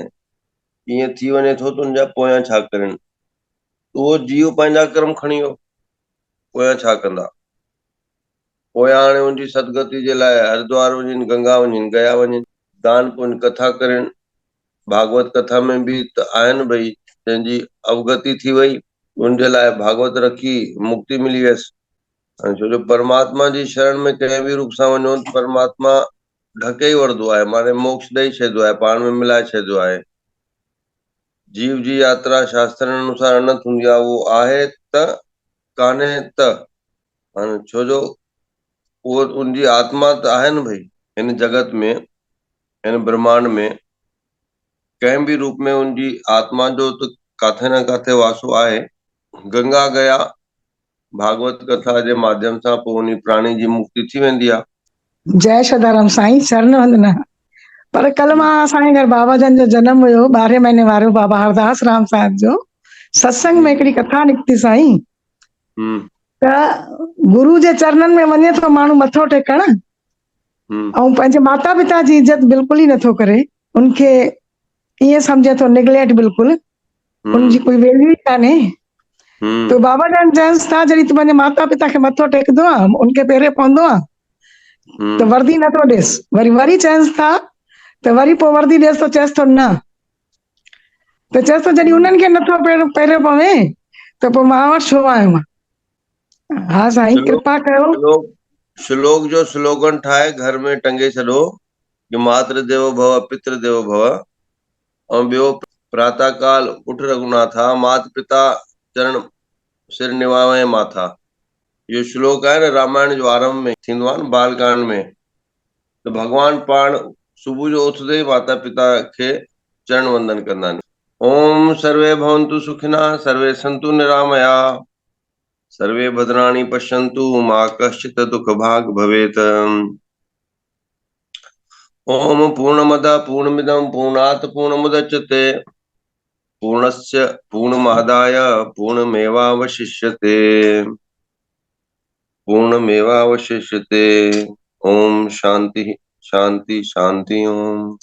ईअं थी वञे थो त उनजा पोयां छा करनि, उहो जीव पंहिंजा कर्म खणी वियो, पोयां छा कंदा? पोयां हाणे उनजी सदगति जे लाइ हरिद्वार वञनि, गंगा वञनि, गया वञनि, दान पुण्य कथा करनि। भागवत कथा में भी त आहिनि भई, जंहिंजी अवगति थी वई उनजे लाइ भागवत रखी मुक्ति मिली वियसि। छो जो परमात्मा जी शरण में कंहिं बि रूप सां वञो त परमात्मा ढके ई वठंदो आहे, माने मोक्ष ॾेई छॾींदो आहे, पाण में मिलाए छॾींदो आहे। जीव जी यात्रा शास्त्रनि अनुसार अनंत हूंदी आहे, उहो आहे त कान्हे त, हाणे छो जो उहो उनजी आत्मा त आहे न भई, हिन जगत में, हिन ब्रह्मांड में कंहिं भी रूप में उनजी आत्मा जो त काथे न काथे वासो आहे। गंगा गया भागवत कथा जे माध्यम सां पोइ उन प्राणी जी मुक्ति थी वेंदी आहे। जय सदाराम साईं, शरण वंदना। पर कल मां असांजे घर बाबा जन जो जनम हुयो, 12 महीने वारो बाबा हरदास राम साहिब जो सत्संग में हिकिड़ी कथा निकिती साईं, त गुरु जे चरणनि में वञे थो माण्हू मथो टेकण, ऐं पंहिंजे माता पिता जी इज़त बिल्कुलु ई नथो करे, उनखे ईअं सम्झे थो निगलेक्ट, बिल्कुलु उनजी कोई वैल्यू ई कान्हे। तो बाबा जन चवंसि था, जॾहिं तूं पंहिंजे माता पिता खे मथो टेकंदो आहे, उनखे पेरे पवंदो आहे, त वर्दी नथो ॾेसि, वरी चवंसि था त वरी पोइ वर्दी ॾेसि, त चएसि थो न, त चएसि थो जॾहिं उन्हनि खे नथो पेरे पवे त पोइ मां वटि छो आयो मां। हा साईं, कृपा कयो। श्लोक जो स्लोगन ठाहे घर में टंगे छॾो कि मातृ देवो भव पितृ देवो भव, ऐं ॿियो प्रातः काल उठ रघुनाथा, मात पिता चरण सिर निवावे माथा। इहो श्लोक आहे न, रामायण जो आरंभ में थींदो आहे न, बाल कांड में, त भगवान पाण सुबुह जो उथंदे ई माता पिता खे चरण वंदन कंदा आहिनि। ओम सर्वे भवन्तु सुखिनः, सर्वे सन्तु निरामया, सर्वे भद्राणि पश्यन्तु मा कश्चित् दुःख भाग् भवेत्। ओम पूर्णमदः पूर्णमिदं पूर्णात् पूर्णमुदच्यते, पूर्णस्य पूर्णमादाय पूर्णमेवावशिष्यते, पूर्णमेवावशिष्यते। ओम शांति शांति शांति। ओम।